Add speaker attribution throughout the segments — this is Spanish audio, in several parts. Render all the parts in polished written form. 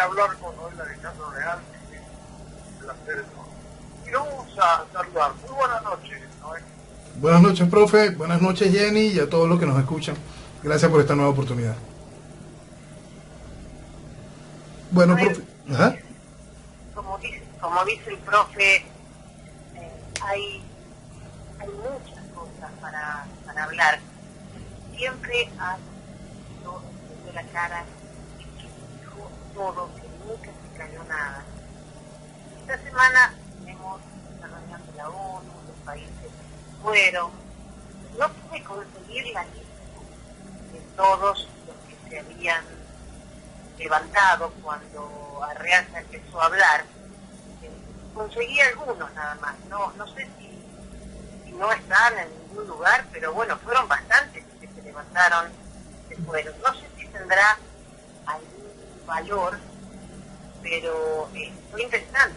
Speaker 1: hablar con Noel Alejandro Real, que es un placer enorme. Y lo vamos a saludar. Muy buenas noches, Noel.
Speaker 2: Buenas noches, profe. Buenas noches, Jenny, y a todos los que nos escuchan. Gracias por esta nueva oportunidad. Bueno,
Speaker 3: Noel,
Speaker 2: profe. Ajá.
Speaker 3: como dice el profe, hay muchas cosas para hablar. Siempre ha de la cara y que dijo todo, que nunca se cayó nada. Esta semana tenemos la reunión de la ONU, los países fueron. No pude conseguir la lista de todos los que se habían levantado cuando Arreaza empezó a hablar. Conseguí algunos nada más, no sé si no están en ningún lugar, pero bueno, fueron bastantes que se levantaron, se fueron. No sé si tendrá algún valor, pero fue interesante.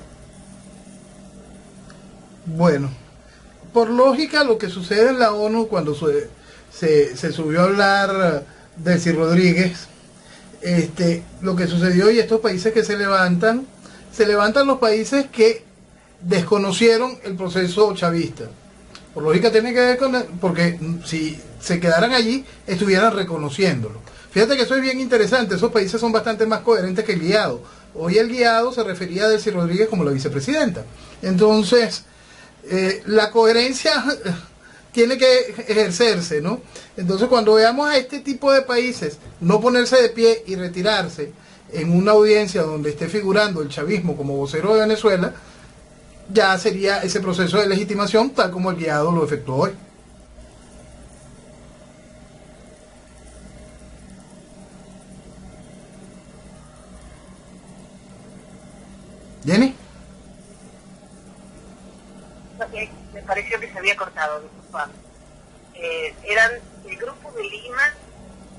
Speaker 2: Bueno, por lógica, lo que sucede en la ONU cuando se subió a hablar Delcy Rodríguez, lo que sucedió, y estos países que se levantan los países que desconocieron el proceso chavista. Por lógica tiene que ver porque si se quedaran allí, estuvieran reconociéndolo. Fíjate que eso es bien interesante, esos países son bastante más coherentes que el guiado. Hoy el guiado se refería a Delcy Rodríguez como la vicepresidenta. Entonces, la coherencia tiene que ejercerse, ¿no? Entonces, cuando veamos a este tipo de países no ponerse de pie y retirarse en una audiencia donde esté figurando el chavismo como vocero de Venezuela, ya sería ese proceso de legitimación tal como el guiado lo efectuó hoy. ¿Jenny?
Speaker 3: Me pareció que se había cortado, disculpa. Eran el grupo de Lima,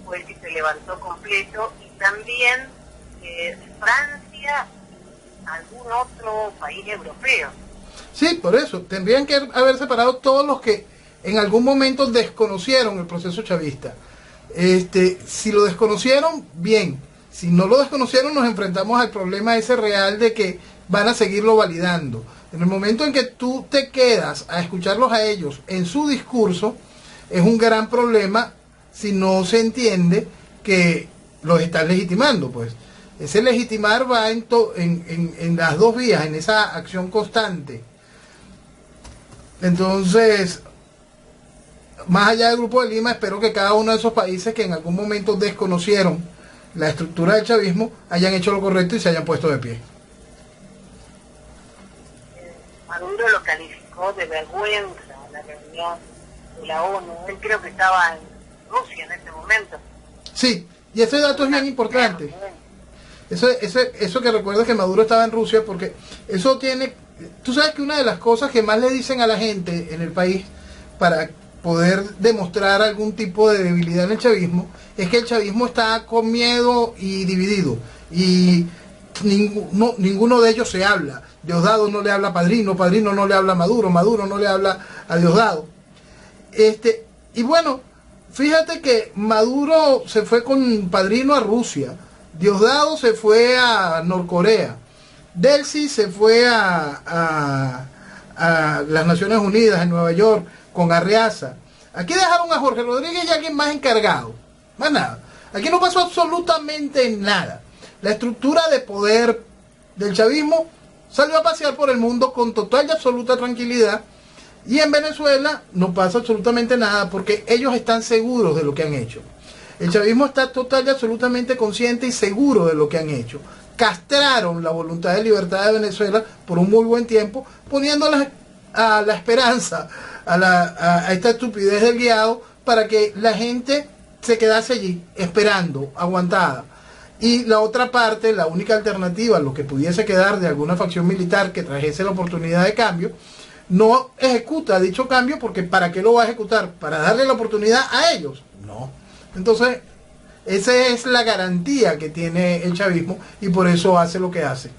Speaker 3: fue el que se levantó completo, y también Francia y algún otro país europeo.
Speaker 2: Sí, por eso. Tendrían que haber separado todos los que en algún momento desconocieron el proceso chavista. Si lo desconocieron, bien. Si no lo desconocieron, nos enfrentamos al problema ese real de que van a seguirlo validando. En el momento en que tú te quedas a escucharlos a ellos en su discurso, es un gran problema si no se entiende que los están legitimando, pues. Ese legitimar va en las dos vías, en esa acción constante. Entonces, más allá del Grupo de Lima, espero que cada uno de esos países que en algún momento desconocieron la estructura del chavismo hayan hecho lo correcto y se hayan puesto de pie.
Speaker 3: Maduro lo calificó de vergüenza la reunión de la ONU. Él creo que estaba en Rusia en ese momento.
Speaker 2: Sí, y ese dato es bien importante. Eso que recuerda que Maduro estaba en Rusia, porque eso tiene... Tú sabes que una de las cosas que más le dicen a la gente en el país para poder demostrar algún tipo de debilidad en el chavismo es que el chavismo está con miedo y dividido, y ninguno de ellos se habla. Diosdado no le habla a Padrino, Padrino no le habla a Maduro, Maduro no le habla a Diosdado. Y bueno, fíjate que Maduro se fue con Padrino a Rusia, Diosdado se fue a Norcorea, Delcy se fue a las Naciones Unidas en Nueva York con Arreaza. Aquí dejaron a Jorge Rodríguez y a alguien más encargado, más nada. Aquí no pasó absolutamente nada. La estructura de poder del chavismo salió a pasear por el mundo con total y absoluta tranquilidad, y en Venezuela no pasa absolutamente nada porque ellos están seguros de lo que han hecho. El chavismo está total y absolutamente consciente y seguro de lo que han hecho. Castraron la voluntad de libertad de Venezuela por un muy buen tiempo, poniéndola a la esperanza, a esta estupidez del guiado, para que la gente se quedase allí, esperando, aguantada. Y la otra parte, la única alternativa, lo que pudiese quedar de alguna facción militar que trajese la oportunidad de cambio, no ejecuta dicho cambio, porque ¿para qué lo va a ejecutar? ¿Para darle la oportunidad a ellos? No. Entonces, esa es la garantía que tiene el chavismo, y por eso hace lo que hace.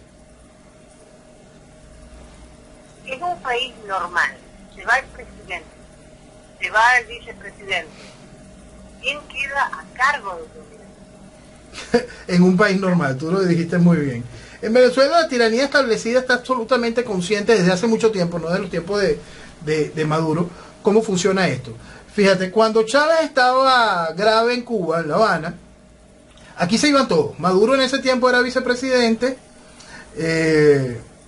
Speaker 3: En un país normal, se va el presidente, se va el vicepresidente, ¿quién queda a cargo del gobierno?
Speaker 2: en un país normal, tú lo dijiste muy bien. En Venezuela la tiranía establecida está absolutamente consciente desde hace mucho tiempo, no de los tiempos de Maduro, cómo funciona esto. Fíjate, cuando Chávez estaba grave en Cuba, en La Habana, aquí se iban todos. Maduro en ese tiempo era vicepresidente,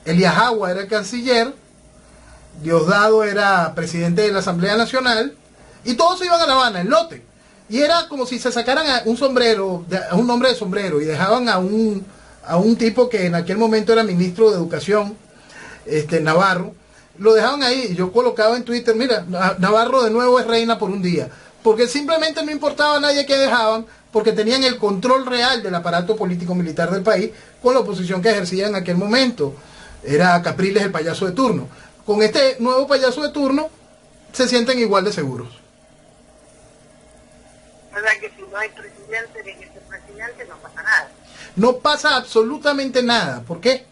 Speaker 2: Elías Agua era el canciller, Diosdado era presidente de la Asamblea Nacional, y todos se iban a La Habana, en lote. Y era como si se sacaran a un sombrero, a un hombre de sombrero, y dejaban a un tipo que en aquel momento era ministro de Educación, Navarro, lo dejaban ahí. Yo colocaba en Twitter, mira, Navarro de nuevo es reina por un día, porque simplemente no importaba a nadie que dejaban, porque tenían el control real del aparato político-militar del país con la oposición que ejercía en aquel momento. Era Capriles el payaso de turno. Con este nuevo payaso de turno se sienten igual de seguros.
Speaker 3: ¿Verdad que si no hay presidente ni vicepresidente no pasa nada?
Speaker 2: No pasa absolutamente nada. ¿Por qué?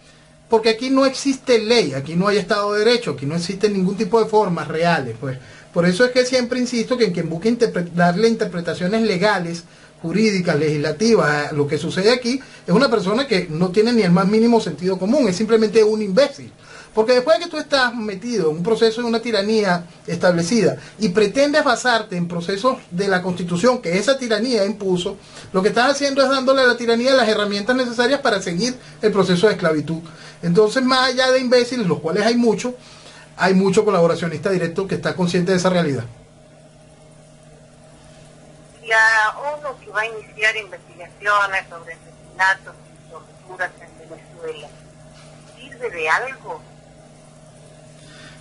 Speaker 2: Porque aquí no existe ley, aquí no hay Estado de Derecho, aquí no existe ningún tipo de formas reales. Pues por eso es que siempre insisto que en quien busque darle interpretaciones legales, jurídicas, legislativas a lo que sucede aquí, es una persona que no tiene ni el más mínimo sentido común, es simplemente un imbécil. Porque después de que tú estás metido en un proceso de una tiranía establecida y pretendes basarte en procesos de la Constitución que esa tiranía impuso, lo que estás haciendo es dándole a la tiranía las herramientas necesarias para seguir el proceso de esclavitud. Entonces, más allá de imbéciles, los cuales hay mucho colaboracionista directo que está consciente de esa realidad.
Speaker 3: La ONU que va a iniciar investigaciones sobre asesinatos y torturas en Venezuela, ¿sirve de algo?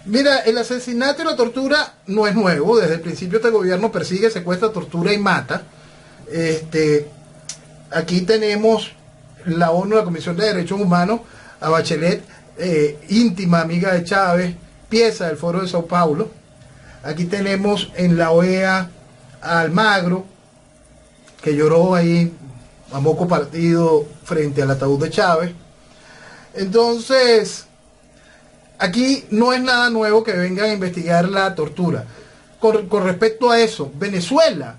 Speaker 2: Mira, el asesinato y la tortura no es nuevo. Desde el principio este gobierno persigue, secuestra, tortura y mata. Aquí tenemos la ONU, la Comisión de Derechos Humanos, a Bachelet, íntima amiga de Chávez, pieza del Foro de Sao Paulo. Aquí tenemos en la OEA a Almagro, que lloró ahí a moco partido frente al ataúd de Chávez. Entonces, aquí no es nada nuevo que vengan a investigar la tortura. Con respecto a eso, Venezuela,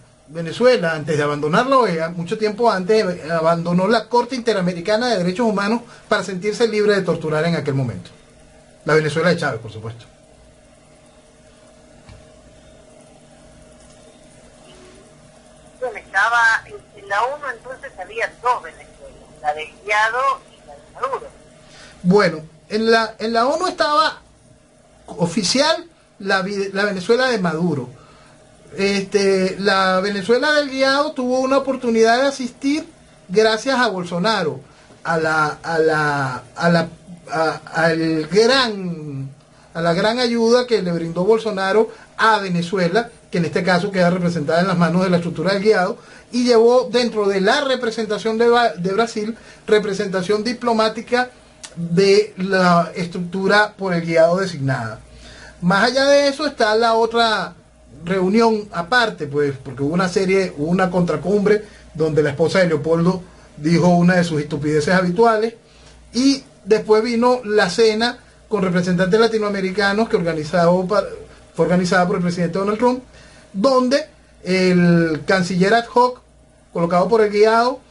Speaker 2: antes de abandonar la OEA, mucho tiempo antes, abandonó la Corte Interamericana de Derechos Humanos para sentirse libre de torturar en aquel momento. La Venezuela de Chávez, por supuesto.
Speaker 3: Bueno, estaba en la ONU, entonces había dos Venezuelas, la de Guiado y la de Maduro.
Speaker 2: Bueno, en la ONU estaba oficial la Venezuela de Maduro. La Venezuela del Guiado tuvo una oportunidad de asistir gracias a Bolsonaro, a la gran ayuda que le brindó Bolsonaro a Venezuela, que en este caso queda representada en las manos de la estructura del Guiado, y llevó dentro de la representación de Brasil, representación diplomática de la estructura por el Guiado designada. Más allá de eso está la otra reunión aparte, pues, porque hubo una contracumbre donde la esposa de Leopoldo dijo una de sus estupideces habituales, y después vino la cena con representantes latinoamericanos que fue organizada por el presidente Donald Trump, donde el canciller ad hoc colocado por el Guiado,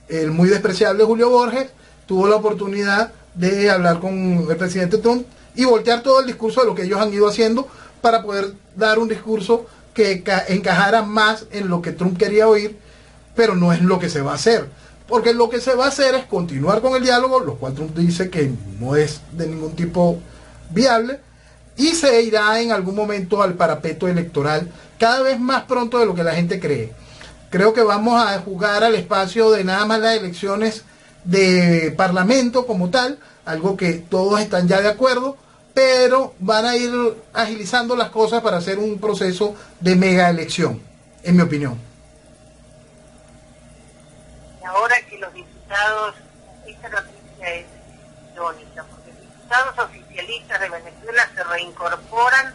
Speaker 2: el muy despreciable Julio Borges, tuvo la oportunidad de hablar con el presidente Trump y voltear todo el discurso de lo que ellos han ido haciendo para poder dar un discurso que encajara más en lo que Trump quería oír, pero no es lo que se va a hacer, porque lo que se va a hacer es continuar con el diálogo, lo cual Trump dice que no es de ningún tipo viable, y se irá en algún momento al parapeto electoral cada vez más pronto de lo que la gente cree. Creo que vamos a jugar al espacio de nada más las elecciones de parlamento como tal, algo que todos están ya de acuerdo, pero van a ir agilizando las cosas para hacer un proceso de mega elección, en mi opinión.
Speaker 3: Y ahora que los diputados, esta noticia es irónica, porque los diputados oficialistas de Venezuela se reincorporan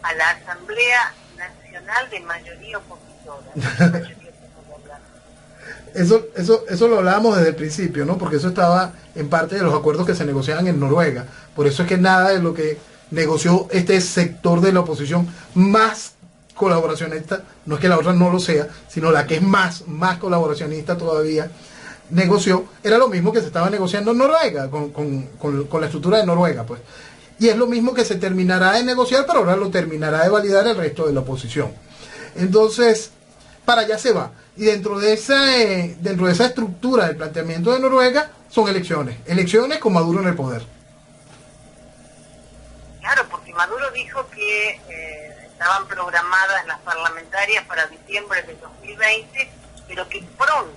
Speaker 3: a la Asamblea Nacional de Mayoría Opositora.
Speaker 2: Eso lo hablábamos desde el principio, ¿no? Porque eso estaba en parte de los acuerdos que se negociaban en Noruega. Por eso es que nada de lo que negoció este sector de la oposición más colaboracionista, no es que la otra no lo sea, sino la que es más colaboracionista todavía, negoció, era lo mismo que se estaba negociando en Noruega, con la estructura de Noruega, pues. Y es lo mismo que se terminará de negociar, pero ahora lo terminará de validar el resto de la oposición. Entonces, para allá se va. Y dentro de esa estructura del planteamiento de Noruega, son elecciones. Elecciones con Maduro en el poder.
Speaker 3: Claro, porque Maduro dijo que estaban programadas las parlamentarias para diciembre de 2020, pero que pronto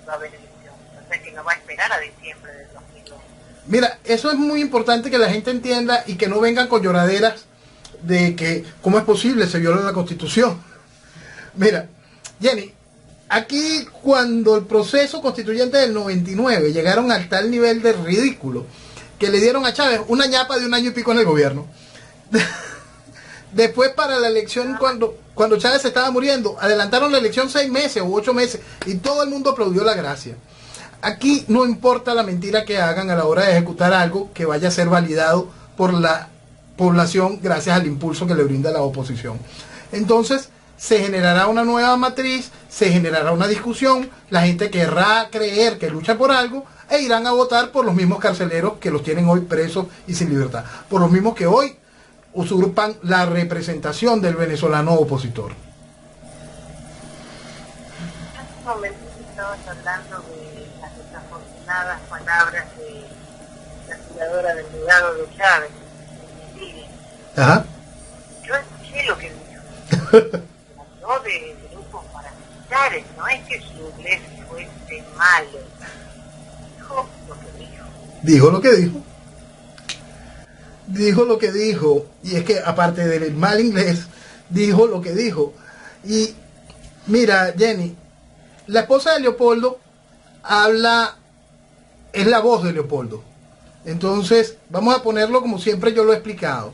Speaker 3: va a haber elecciones. O sea que no va a esperar a diciembre de 2020.
Speaker 2: Mira, eso es muy importante que la gente entienda y que no vengan con lloraderas de que cómo es posible, se viola la Constitución. Mira, Jenny, aquí cuando el proceso constituyente del 99 llegaron al tal nivel de ridículo que le dieron a Chávez una ñapa de 1 año y pico en el gobierno. Después para la elección, cuando Chávez se estaba muriendo, adelantaron la elección 6 meses u 8 meses y todo el mundo aplaudió la gracia. Aquí no importa la mentira que hagan a la hora de ejecutar algo que vaya a ser validado por la población gracias al impulso que le brinda la oposición. Entonces se generará una nueva matriz, se generará una discusión, la gente querrá creer que lucha por algo e irán a votar por los mismos carceleros que los tienen hoy presos y sin libertad, por los mismos que hoy usurpan la representación del venezolano opositor.
Speaker 3: Hace un momento estabas hablando de las desafortunadas palabras de la cuidadora del legado de Chávez, Lili.
Speaker 2: Ajá.
Speaker 3: Yo escuché lo que dijo. Habló de grupos paramilitares, no es que su inglés fuese malo. Dijo lo que dijo.
Speaker 2: Dijo lo que dijo. Dijo lo que dijo. Y es que aparte del mal inglés, dijo lo que dijo. Y mira, Jenny, la esposa de Leopoldo habla, es la voz de Leopoldo. Entonces, vamos a ponerlo como siempre yo lo he explicado.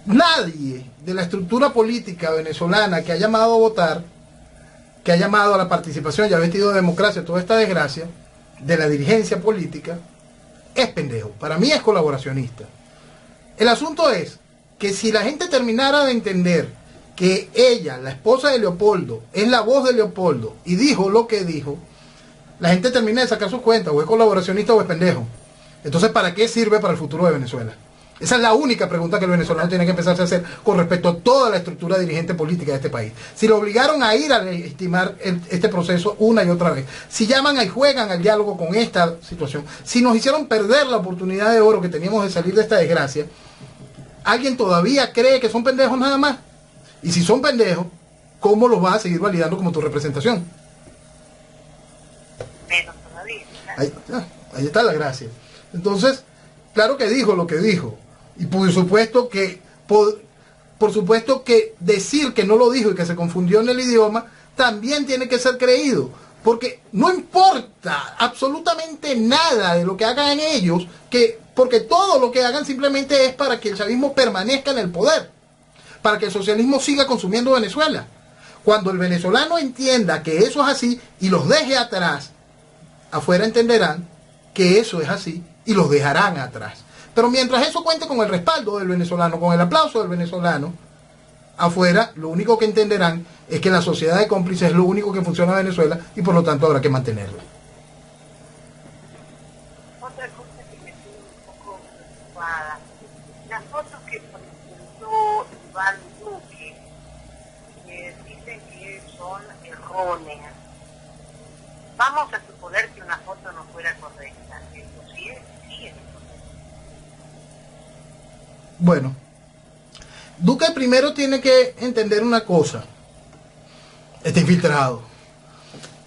Speaker 2: Nadie de la estructura política venezolana que ha llamado a votar, que ha llamado a la participación y ha vestido de democracia toda esta desgracia, de la dirigencia política, es pendejo. Para mí es colaboracionista. El asunto es que si la gente terminara de entender que ella, la esposa de Leopoldo, es la voz de Leopoldo y dijo lo que dijo, la gente termina de sacar sus cuentas, o es colaboracionista o es pendejo. Entonces, ¿para qué sirve para el futuro de Venezuela? Esa es la única pregunta que el venezolano tiene que empezarse a hacer con respecto a toda la estructura dirigente política de este país. Si lo obligaron a ir a legitimar este proceso una y otra vez, si llaman y juegan al diálogo con esta situación, si nos hicieron perder la oportunidad de oro que teníamos de salir de esta desgracia, ¿alguien todavía cree que son pendejos nada más? Y si son pendejos, ¿cómo los vas a seguir validando como tu representación?
Speaker 3: Menos todavía.
Speaker 2: Ahí está la gracia. Entonces, claro que dijo lo que dijo. Y por supuesto que decir que no lo dijo y que se confundió en el idioma también tiene que ser creído, porque no importa absolutamente nada de lo que hagan ellos, porque todo lo que hagan simplemente es para que el chavismo permanezca en el poder, para que el socialismo siga consumiendo Venezuela. Cuando el venezolano entienda que eso es así y los deje atrás, afuera entenderán que eso es así y los dejarán atrás. Pero mientras eso cuente con el respaldo del venezolano, con el aplauso del venezolano, afuera lo único que entenderán es que la sociedad de cómplices es lo único que funciona en Venezuela y por lo tanto habrá que mantenerla.
Speaker 3: Otra cosa que me tiene un poco preocupada, las fotos que presentó Iván Duque, dicen que son erróneas. Vamos a suponer que una foto no fuera correcta. Eso sí es correcto.
Speaker 2: Bueno, Duque primero tiene que entender una cosa. Está infiltrado.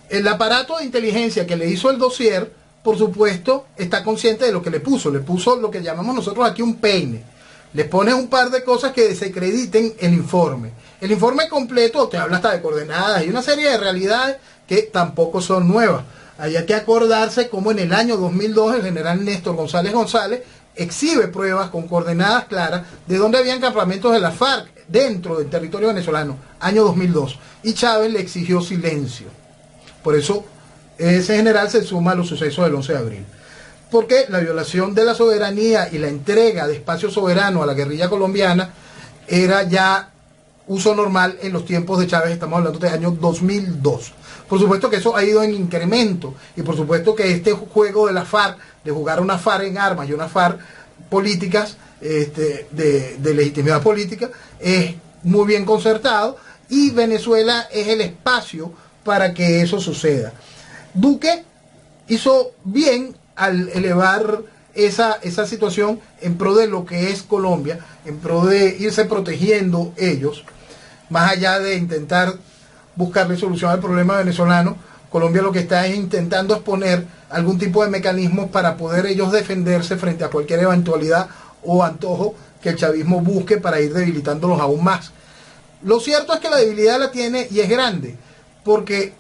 Speaker 2: El aparato de inteligencia que le hizo el dossier, por supuesto, está consciente de lo que le puso. Le puso lo que llamamos nosotros aquí un peine. Le pone un par de cosas que desacrediten el informe. El informe completo te habla hasta de coordenadas y una serie de realidades que tampoco son nuevas. Hay que acordarse cómo en el año 2002 el general Néstor González González exhibe pruebas con coordenadas claras de dónde habían campamentos de la FARC dentro del territorio venezolano, año 2002. Y Chávez le exigió silencio. Por eso ese general se suma a los sucesos del 11 de abril. Porque la violación de la soberanía y la entrega de espacio soberano a la guerrilla colombiana era ya uso normal en los tiempos de Chávez, estamos hablando de año 2002. Por supuesto que eso ha ido en incremento, y por supuesto que este juego de la FARC, de jugar una FARC en armas y una FARC políticas, de legitimidad política, es muy bien concertado, y Venezuela es el espacio para que eso suceda. Duque hizo bien al elevar esa situación en pro de lo que es Colombia, en pro de irse protegiendo ellos, más allá de intentar buscarle solución al problema venezolano. Colombia lo que está es intentando exponer algún tipo de mecanismos para poder ellos defenderse frente a cualquier eventualidad o antojo que el chavismo busque para ir debilitándolos aún más. Lo cierto es que la debilidad la tiene, y es grande, porque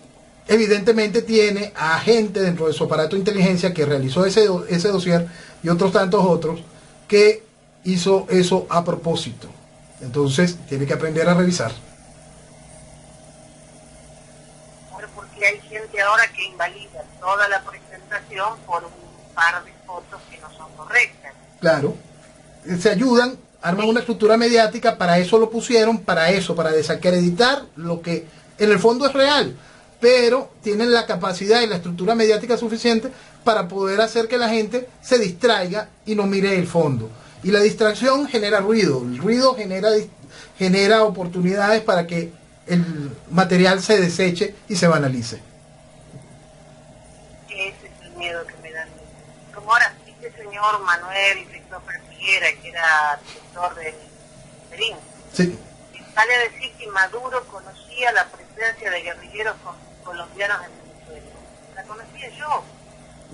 Speaker 2: evidentemente tiene a gente dentro de su aparato de inteligencia que realizó ese dossier, y otros tantos otros que hizo eso a propósito. Entonces tiene que aprender a revisar.
Speaker 3: Porque hay gente ahora que invalida toda la presentación por un par de fotos que no son correctas.
Speaker 2: Claro, se ayudan, arman una estructura mediática, para eso lo pusieron, para desacreditar lo que en el fondo es real, pero tienen la capacidad y la estructura mediática suficiente para poder hacer que la gente se distraiga y no mire el fondo. Y la distracción genera ruido, el ruido genera oportunidades para que el material se deseche y se banalice.
Speaker 3: Ese es el miedo que me dan. Como ahora, este señor Manuel Christopher Figuera, que era director del Perín,
Speaker 2: Sí.
Speaker 3: sale a decir que Maduro conocía la presencia de guerrilleros colombianos en Venezuela. La conocía yo.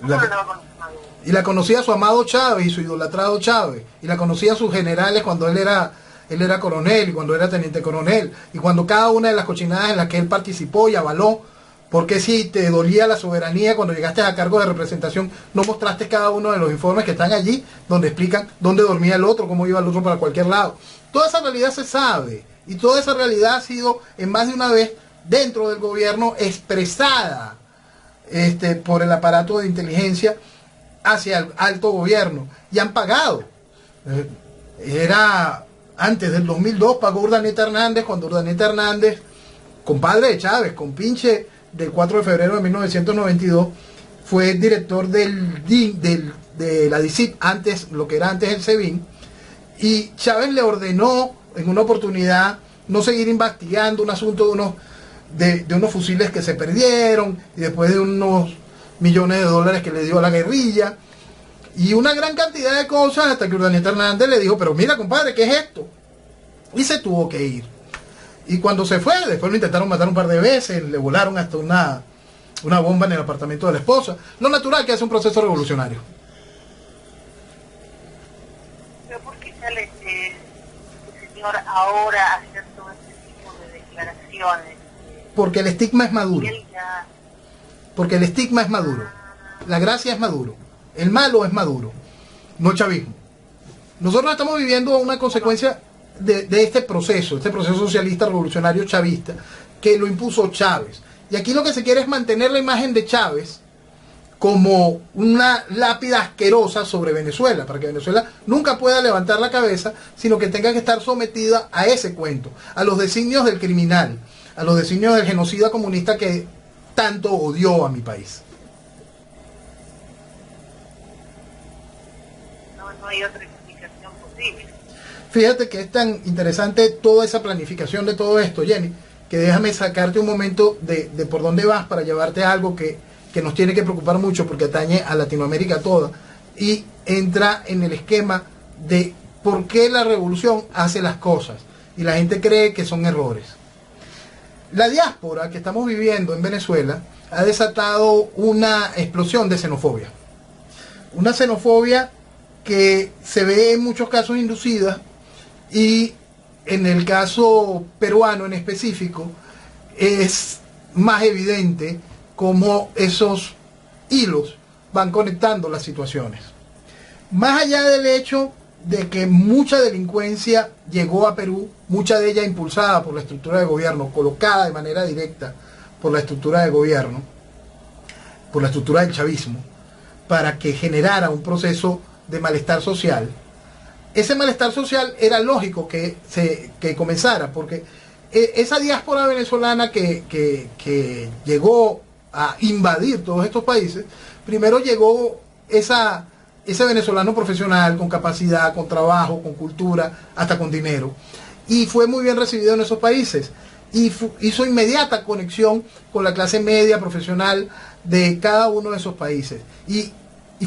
Speaker 3: ¿Cómo no la va a conocer Maduro?
Speaker 2: Y la conocía su amado Chávez y su idolatrado Chávez, y la conocía sus generales cuando él era coronel, y cuando era teniente coronel, y cuando cada una de las cochinadas en las que él participó y avaló. Porque si te dolía la soberanía cuando llegaste a cargo de representación, no mostraste cada uno de los informes que están allí, donde explican dónde dormía el otro, cómo iba el otro para cualquier lado. Toda esa realidad se sabe, y toda esa realidad ha sido en más de una vez dentro del gobierno expresada por el aparato de inteligencia hacia el alto gobierno, y han pagado. Era antes del 2002, pagó Urdaneta Hernández, cuando Urdaneta Hernández, compadre de Chávez, compinche del 4 de febrero de 1992, fue director de la DICIT, antes, lo que era antes el SEBIN, y Chávez le ordenó en una oportunidad no seguir investigando un asunto de unos fusiles que se perdieron, y después de unos millones de dólares que le dio a la guerrilla, y una gran cantidad de cosas, hasta que Urdaneta Hernández le dijo, pero mira compadre, ¿qué es esto? Y se tuvo que ir. Y cuando se fue, después lo intentaron matar un par de veces, le volaron hasta una bomba en el apartamento de la esposa. Lo natural que hace un proceso revolucionario.
Speaker 3: Pero ¿por qué sale este señor ahora a hacer todo este tipo de declaraciones?
Speaker 2: Porque el estigma es Maduro.
Speaker 3: Y él ya...
Speaker 2: Porque el estigma es Maduro. La gracia es Maduro. El malo es Maduro, no el chavismo. Nosotros estamos viviendo una consecuencia de este proceso socialista revolucionario chavista, que lo impuso Chávez. Y aquí lo que se quiere es mantener la imagen de Chávez como una lápida asquerosa sobre Venezuela, para que Venezuela nunca pueda levantar la cabeza, sino que tenga que estar sometida a ese cuento, a los designios del criminal, a los designios del genocida comunista que tanto odió a mi país.
Speaker 3: No hay otra explicación posible.
Speaker 2: Fíjate que es tan interesante toda esa planificación de todo esto, Jenny, que déjame sacarte un momento de por dónde vas para llevarte a algo que nos tiene que preocupar mucho, porque atañe a Latinoamérica toda, y entra en el esquema de por qué la revolución hace las cosas y la gente cree que son errores. La diáspora que estamos viviendo en Venezuela ha desatado una explosión de xenofobia. Una xenofobia que se ve en muchos casos inducida, y en el caso peruano en específico es más evidente cómo esos hilos van conectando las situaciones. Más allá del hecho de que mucha delincuencia llegó a Perú, mucha de ella impulsada por la estructura de gobierno, colocada de manera directa por la estructura de gobierno, por la estructura del chavismo, para que generara un proceso de malestar social. Ese malestar social era lógico que comenzara, porque esa diáspora venezolana que llegó a invadir todos estos países, primero llegó ese venezolano profesional con capacidad, con trabajo, con cultura, hasta con dinero, y fue muy bien recibido en esos países y hizo inmediata conexión con la clase media profesional de cada uno de esos países y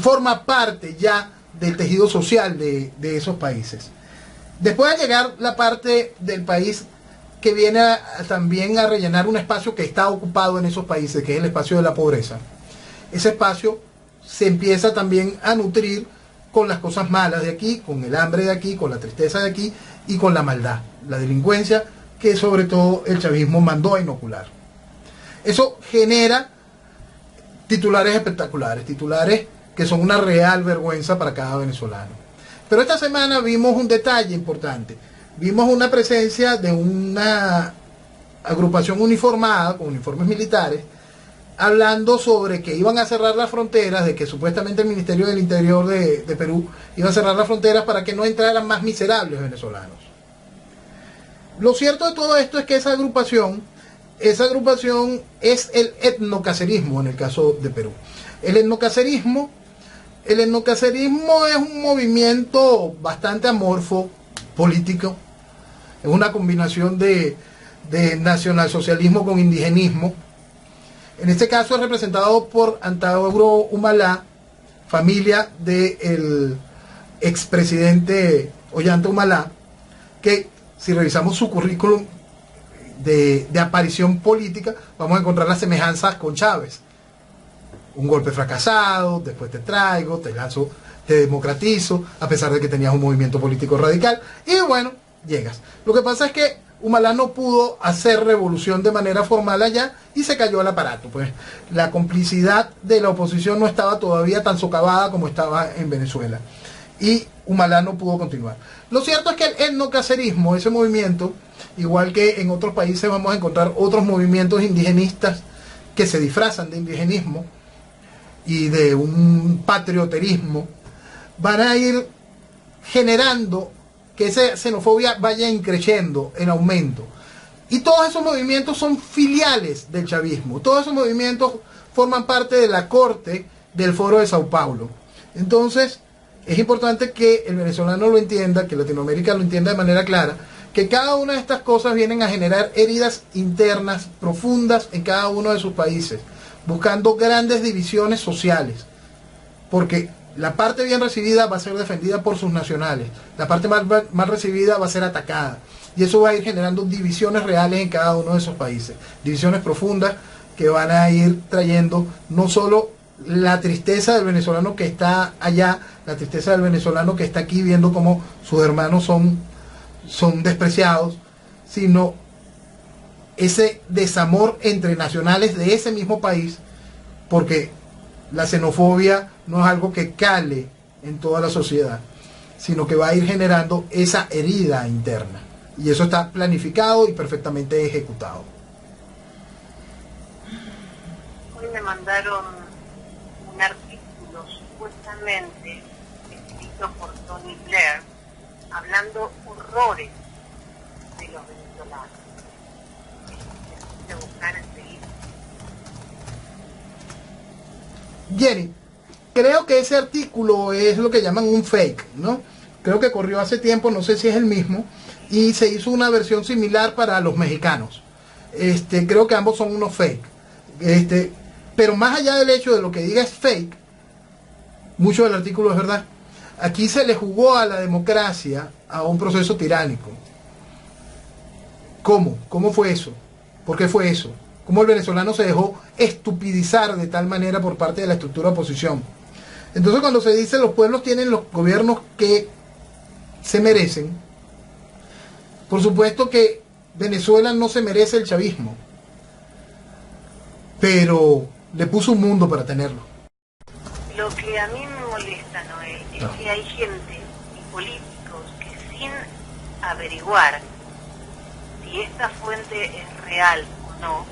Speaker 2: forma parte ya del tejido social de esos países. Después de llegar la parte del país que viene también a rellenar un espacio que está ocupado en esos países, que es el espacio de la pobreza. Ese espacio se empieza también a nutrir con las cosas malas de aquí, con el hambre de aquí, con la tristeza de aquí y con la maldad, la delincuencia que sobre todo el chavismo mandó a inocular. Eso genera titulares espectaculares, titulares que son una real vergüenza para cada venezolano. Pero esta semana vimos un detalle importante. Vimos una presencia de una agrupación uniformada, con uniformes militares, hablando sobre que iban a cerrar las fronteras, de que supuestamente el Ministerio del Interior de Perú iba a cerrar las fronteras para que no entraran más miserables venezolanos. Lo cierto de todo esto es que esa agrupación es el etnocacerismo en el caso de Perú. El etnocacerismo es un movimiento bastante amorfo, político. Es una combinación de nacionalsocialismo con indigenismo. En este caso es representado por Antauro Humala, familia del expresidente Ollanta Humala, que si revisamos su currículum de aparición política, vamos a encontrar las semejanzas con Chávez. Un golpe fracasado, después te traigo, te lanzo, te democratizo, a pesar de que tenías un movimiento político radical, y bueno, llegas. Lo que pasa es que Humala no pudo hacer revolución de manera formal allá y se cayó el aparato. Pues la complicidad de la oposición no estaba todavía tan socavada como estaba en Venezuela. Y Humala no pudo continuar. Lo cierto es que el etnocacerismo, ese movimiento, igual que en otros países vamos a encontrar otros movimientos indigenistas que se disfrazan de indigenismo y de un patrioterismo, van a ir generando que esa xenofobia vaya increciendo, en aumento. Y todos esos movimientos son filiales del chavismo. Todos esos movimientos forman parte de la corte del Foro de Sao Paulo. Entonces, es importante que el venezolano lo entienda, que Latinoamérica lo entienda de manera clara, que cada una de estas cosas vienen a generar heridas internas profundas en cada uno de sus países, buscando grandes divisiones sociales. Porque la parte bien recibida va a ser defendida por sus nacionales, la parte mal recibida va a ser atacada, y eso va a ir generando divisiones reales en cada uno de esos países, divisiones profundas que van a ir trayendo no solo la tristeza del venezolano que está allá, la tristeza del venezolano que está aquí viendo cómo sus hermanos son despreciados, sino ese desamor entre nacionales de ese mismo país, porque la xenofobia no es algo que cale en toda la sociedad, sino que va a ir generando esa herida interna. Y eso está planificado y perfectamente ejecutado.
Speaker 3: Hoy me mandaron un artículo supuestamente escrito por Tony Blair, hablando horrores de los venezolanos. De buscar enseguida.
Speaker 2: Jenny, creo que ese artículo es lo que llaman un fake, ¿no? Creo que corrió hace tiempo, no sé si es el mismo, y se hizo una versión similar para los mexicanos. Creo que ambos son unos fake. Pero más allá del hecho de lo que diga es fake, mucho del artículo es verdad. Aquí se le jugó a la democracia a un proceso tiránico. ¿Cómo? ¿Cómo fue eso? ¿Por qué fue eso? ¿Cómo el venezolano se dejó estupidizar de tal manera por parte de la estructura de oposición? Entonces, cuando se dice los pueblos tienen los gobiernos que se merecen, por supuesto que Venezuela no se merece el chavismo, pero le puso un mundo para tenerlo.
Speaker 3: Lo que a mí me molesta, Noel, es que hay gente y políticos que sin averiguar si esta fuente es real o no,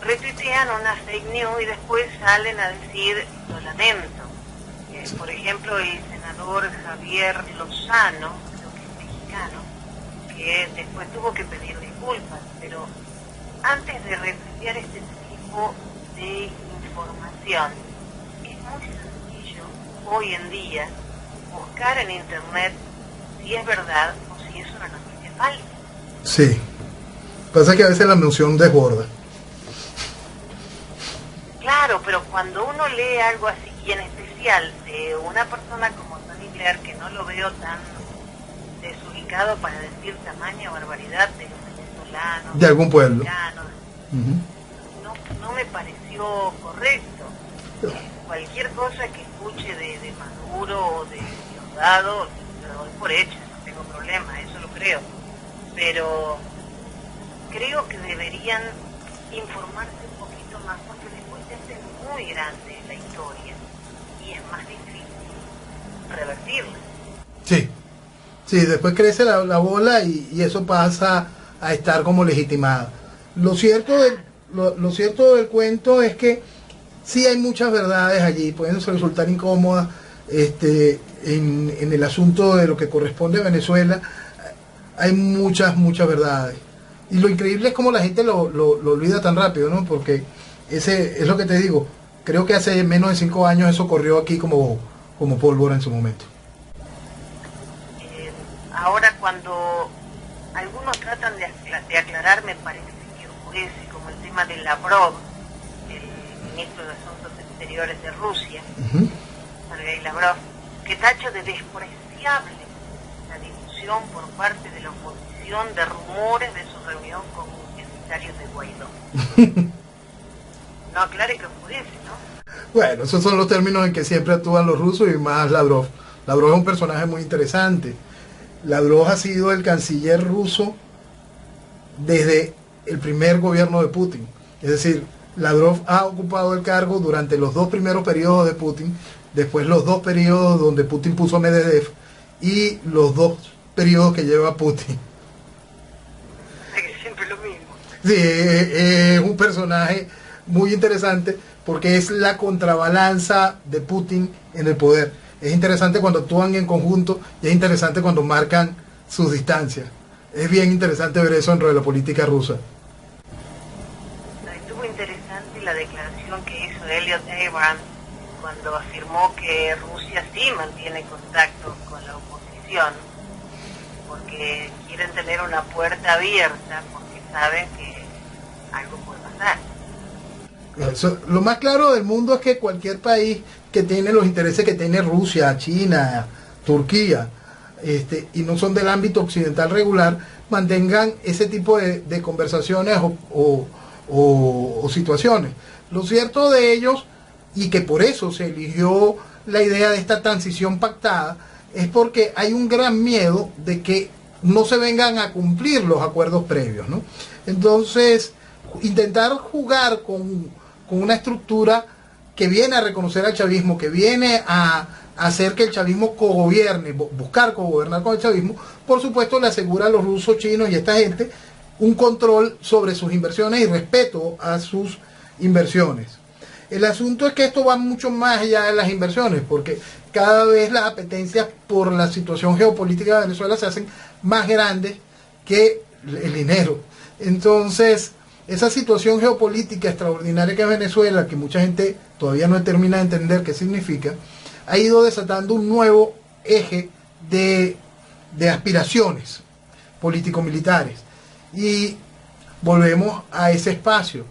Speaker 3: retuitean una fake news y después salen a decir, lo lamento. Por ejemplo, el senador Javier Lozano, creo que es mexicano, que después tuvo que pedir disculpas disculpas, pero antes de refugiar este tipo de información, es muy sencillo hoy en día buscar en internet si es verdad o si es una noticia falsa.
Speaker 2: Sí. Pasa que a veces la noción desborda.
Speaker 3: Claro, pero cuando uno lee algo así, y en especial de una persona como Tony Blair, que no lo veo tan desubicado para decir tamaña barbaridad de los venezolanos,
Speaker 2: De algún pueblo.
Speaker 3: no me pareció correcto. Cualquier cosa que escuche de Maduro o de Diosdado, lo doy por hecho, no tengo problema, eso lo creo. Pero creo que deberían informarse un poquito más, porque después se hace muy grande la historia y es más difícil revertirla.
Speaker 2: Sí, sí, después crece la bola y eso pasa a estar como legitimada. Lo cierto del cuento es que sí hay muchas verdades allí, pueden resultar incómodas en el asunto de lo que corresponde a Venezuela. Hay muchas verdades. Y lo increíble es cómo la gente lo olvida tan rápido, ¿no? Porque ese es lo que te digo. Creo que hace menos de 5 años eso corrió aquí como pólvora en su momento.
Speaker 3: Ahora cuando algunos tratan de aclarar, me parece que oscurece, como el tema de Lavrov, el ministro de Asuntos Exteriores de Rusia, Sergei Lavrov, que tacha de despreciable la difusión por parte de la oposición de rumores de su reunión con emisarios de Guaidó. No aclare que oscurece, ¿no?
Speaker 2: Bueno, esos son los términos en que siempre actúan los rusos y más Lavrov. Lavrov es un personaje muy interesante. Lavrov ha sido el canciller ruso desde el primer gobierno de Putin. Es decir, Lavrov ha ocupado el cargo durante los 2 primeros periodos de Putin, después los 2 periodos donde Putin puso a Medvedev y los 2 periodos que lleva Putin.
Speaker 3: Es siempre lo mismo.
Speaker 2: Sí, es un personaje muy interesante porque es la contrabalanza de Putin en el poder. Es interesante cuando actúan en conjunto y es interesante cuando marcan sus distancias. Es bien interesante ver eso dentro de la política rusa.
Speaker 3: Estuvo interesante la declaración que hizo Elliot Abrams cuando afirmó que Rusia sí mantiene contacto con la oposición porque quieren tener una puerta abierta porque saben que algo puede pasar.
Speaker 2: Lo más claro del mundo es que cualquier país que tiene los intereses que tiene Rusia, China, Turquía, y no son del ámbito occidental regular, mantengan ese tipo de conversaciones o situaciones. Lo cierto de ellos, y que por eso se eligió la idea de esta transición pactada, es porque hay un gran miedo de que no se vengan a cumplir los acuerdos previos, ¿no? Entonces, intentar jugar con una estructura que viene a reconocer al chavismo, que viene a hacer que el chavismo cogobierne, buscar cogobernar con el chavismo, por supuesto le asegura a los rusos, chinos y esta gente un control sobre sus inversiones y respeto a sus inversiones. El asunto es que esto va mucho más allá de las inversiones, porque cada vez las apetencias por la situación geopolítica de Venezuela se hacen más grandes que el dinero. Entonces, esa situación geopolítica extraordinaria que es Venezuela, que mucha gente todavía no termina de entender qué significa, ha ido desatando un nuevo eje de aspiraciones político-militares. Y volvemos a ese espacio.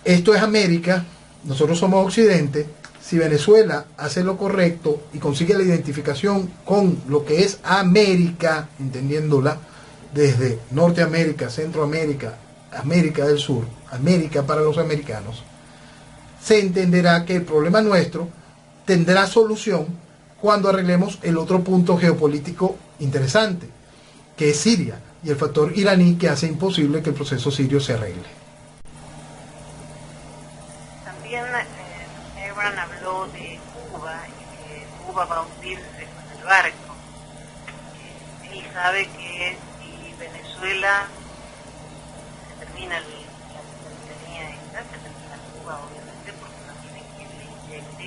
Speaker 2: Esto es América, nosotros somos Occidente. Si Venezuela hace lo correcto y consigue la identificación con lo que es América, entendiéndola desde Norteamérica, Centroamérica, América del Sur, América para los americanos, se entenderá que el problema nuestro tendrá solución cuando arreglemos el otro punto geopolítico interesante, que es Siria, y el factor iraní que hace imposible que el proceso sirio se arregle.
Speaker 3: También Abraham habló de Cuba y que Cuba va a hundirse con el barco. Él sabe que si Venezuela se termina la soberanía esta, se termina Cuba obviamente porque no tiene quien le inyecte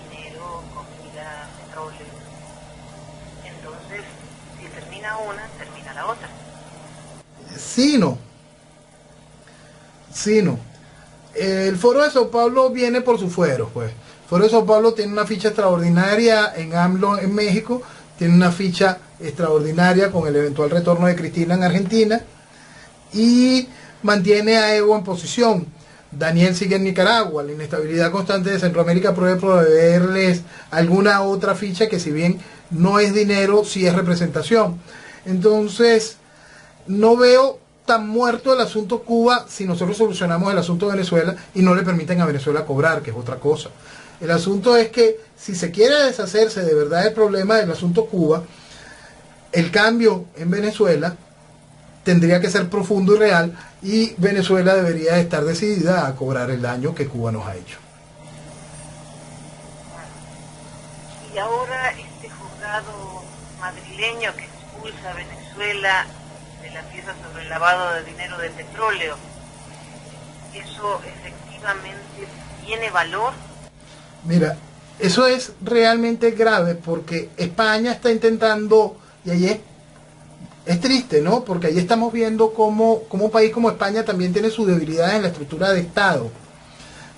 Speaker 3: dinero, comida, petróleo. Entonces, si termina una, termina la otra.
Speaker 2: Sí, no. Sí, no. El Foro de Sao Paulo viene por sus fueros, pues. El Foro de Sao Paulo tiene una ficha extraordinaria en AMLO en México, tiene una ficha extraordinaria con el eventual retorno de Cristina en Argentina y mantiene a Evo en posición. Daniel sigue en Nicaragua, la inestabilidad constante de Centroamérica puede proveerles alguna otra ficha que, si bien no es dinero, sí es representación. Entonces, no veo tan muerto el asunto Cuba si nosotros solucionamos el asunto de Venezuela y no le permiten a Venezuela cobrar, que es otra cosa. El asunto es que si se quiere deshacerse de verdad del problema del asunto Cuba, el cambio en Venezuela tendría que ser profundo y real, y Venezuela debería estar decidida a cobrar el daño que Cuba nos ha hecho.
Speaker 3: Y ahora este juzgado madrileño que expulsa a Venezuela de la pieza sobre el lavado de dinero de petróleo, ¿eso efectivamente tiene valor?
Speaker 2: Mira, eso es realmente grave porque España está intentando, y ahí es triste, ¿no? Porque ahí estamos viendo cómo un país como España también tiene sus debilidades en la estructura de Estado,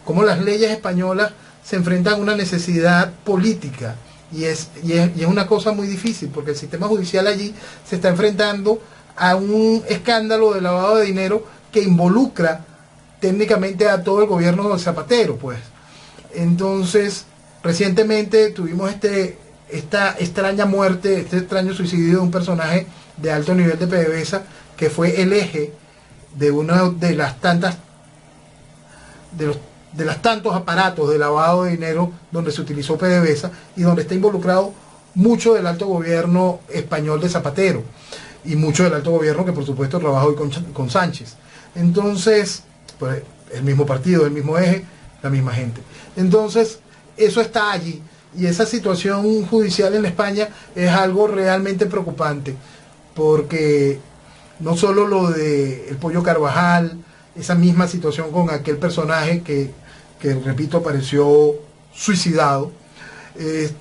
Speaker 2: cómo las leyes españolas se enfrentan a una necesidad política, y es una cosa muy difícil porque el sistema judicial allí se está enfrentando a un escándalo de lavado de dinero que involucra técnicamente a todo el gobierno de Zapatero, pues. Entonces, recientemente tuvimos esta extraña muerte, este extraño suicidio de un personaje de alto nivel de PDVSA, que fue el eje de una de las tantas de los tantos aparatos de lavado de dinero donde se utilizó PDVSA y donde está involucrado mucho del alto gobierno español de Zapatero y mucho del alto gobierno que por supuesto trabaja hoy con Sánchez. Entonces, pues el mismo partido, el mismo eje, la misma gente. Entonces, eso está allí, y esa situación judicial en España es algo realmente preocupante, porque no solo lo de el Pollo Carvajal, esa misma situación con aquel personaje que repito, apareció suicidado, es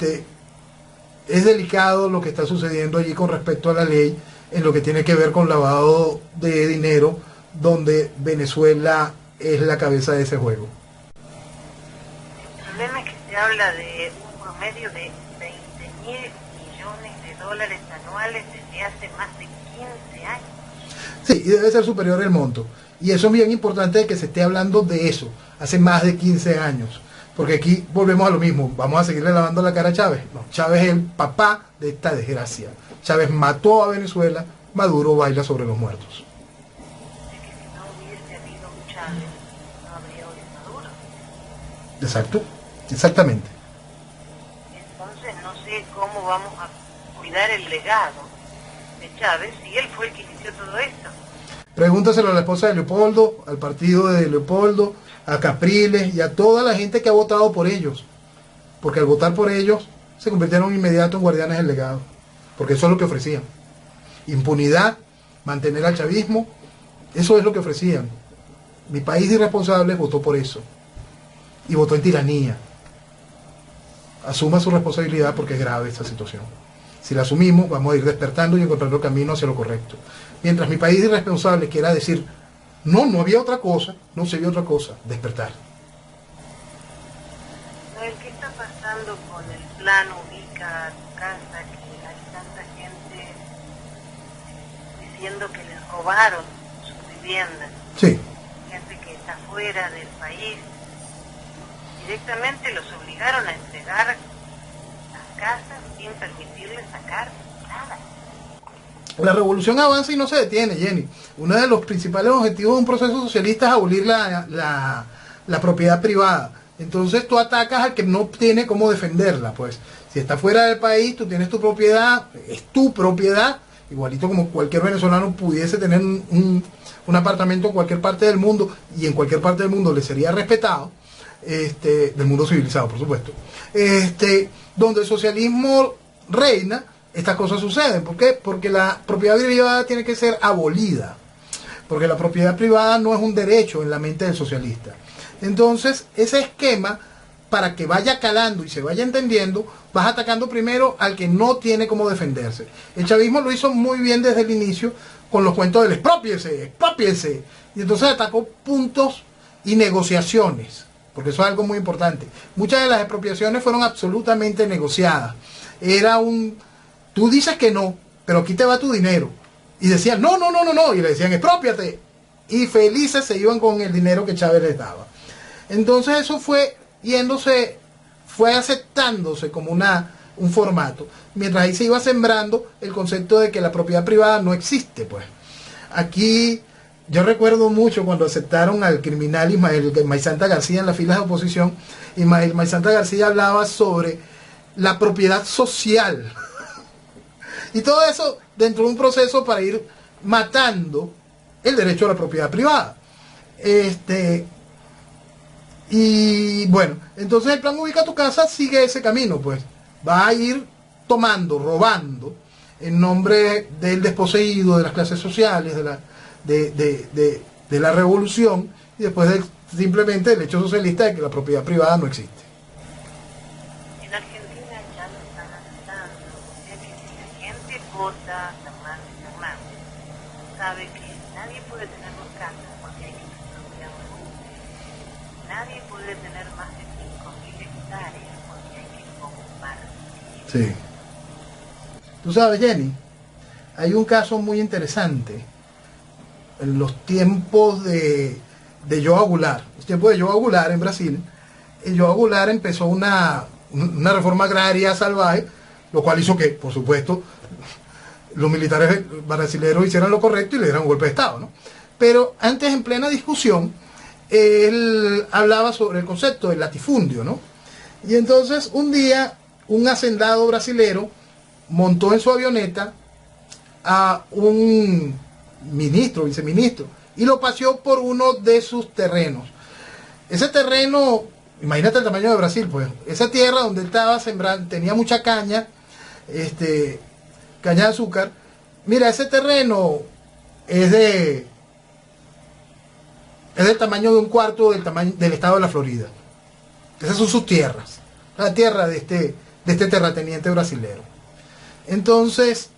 Speaker 2: delicado lo que está sucediendo allí con respecto a la ley en lo que tiene que ver con lavado de dinero, donde Venezuela es la cabeza de ese juego.
Speaker 3: El problema es que se habla de un promedio de 20.000 millones de dólares anuales desde hace más de 15 años.
Speaker 2: Sí, y debe ser superior el monto. Y eso es bien importante que se esté hablando de eso, hace más de 15 años. Porque aquí volvemos a lo mismo, vamos a seguirle lavando la cara a Chávez. No, Chávez es el papá de esta desgracia. Chávez mató a Venezuela, Maduro baila sobre los muertos.
Speaker 3: Es que si no hubiese habido un Chávez, no habría hoy Maduro.
Speaker 2: Exacto, exactamente.
Speaker 3: Entonces no sé cómo vamos a cuidar el legado de Chávez si él fue el que inició todo esto.
Speaker 2: Pregúntaselo a la esposa de Leopoldo, al partido de Leopoldo, a Capriles y a toda la gente que ha votado por ellos. Porque al votar por ellos se convirtieron inmediato en guardianes del legado. Porque eso es lo que ofrecían. Impunidad, mantener al chavismo, eso es lo que ofrecían. Mi país de irresponsables votó por eso. Y votó en tiranía. Asuma su responsabilidad porque es grave esta situación. Si la asumimos, vamos a ir despertando y encontrando el camino hacia lo correcto. Mientras mi país de irresponsables quiera decir, no había otra cosa, no se vio otra cosa, despertar.
Speaker 3: ¿Qué está pasando con el plan Ubica a tu casa? Que hay tanta gente diciendo que les robaron sus viviendas.
Speaker 2: Sí.
Speaker 3: Gente que está fuera del país. Directamente los obligaron a entregar las casas sin permitirles sacar nada.
Speaker 2: La revolución avanza y no se detiene, Jenny. Uno de los principales objetivos de un proceso socialista es abolir la propiedad privada. Entonces tú atacas al que no tiene cómo defenderla. Pues si está fuera del país, tú tienes tu propiedad, es tu propiedad, igualito como cualquier venezolano pudiese tener un apartamento en cualquier parte del mundo, y en cualquier parte del mundo le sería respetado, del mundo civilizado, por supuesto. Donde el socialismo reina, estas cosas suceden. ¿Por qué? Porque la propiedad privada tiene que ser abolida. Porque la propiedad privada no es un derecho en la mente del socialista. Entonces, ese esquema para que vaya calando y se vaya entendiendo, vas atacando primero al que no tiene cómo defenderse. El chavismo lo hizo muy bien desde el inicio con los cuentos del expropiese, expropiese. Y entonces atacó puntos y negociaciones, porque eso es algo muy importante. Muchas de las expropiaciones fueron absolutamente negociadas. Era tú dices que no, pero aquí te va tu dinero. Y decían, no, no, no, no, no. Y le decían, expropiate. Y felices se iban con el dinero que Chávez les daba. Entonces eso fue yéndose, fue aceptándose como un formato, mientras ahí se iba sembrando el concepto de que la propiedad privada no existe. Pues aquí yo recuerdo mucho cuando aceptaron al criminal Ismael Maizanta García en las filas de oposición. Ismael Maizanta García hablaba sobre la propiedad social y todo eso dentro de un proceso para ir matando el derecho a la propiedad privada. Y bueno, entonces el plan Ubica tu Casa sigue ese camino, pues va a ir tomando, robando en nombre del desposeído, de las clases sociales, de la revolución, y después simplemente el hecho socialista de que la propiedad privada no existe.
Speaker 3: En Argentina ya lo están aceptando. Es que si la gente vota Fernández, sabe que nadie puede tener dos casas porque hay que expropiar. Nadie puede tener más de 5.000 hectáreas porque hay que ocupar.
Speaker 2: Sí. Tú sabes, Jenny, hay un caso muy interesante en los tiempos de João Goulart. Los tiempos de João Goulart en Brasil. João Goulart empezó una reforma agraria salvaje, lo cual hizo que, por supuesto, los militares brasileños hicieran lo correcto y le dieran un golpe de Estado, ¿no? Pero antes, en plena discusión, él hablaba sobre el concepto del latifundio, ¿no? Y entonces un día un hacendado brasilero montó en su avioneta a un ministro, viceministro, y lo paseó por uno de sus terrenos. Ese terreno, imagínate el tamaño de Brasil, pues, esa tierra donde él estaba sembrando, tenía mucha caña, caña de azúcar. Mira, ese terreno es del tamaño de un cuarto del estado de la Florida. Esas son sus tierras, la tierra de este terrateniente brasilero. Entonces,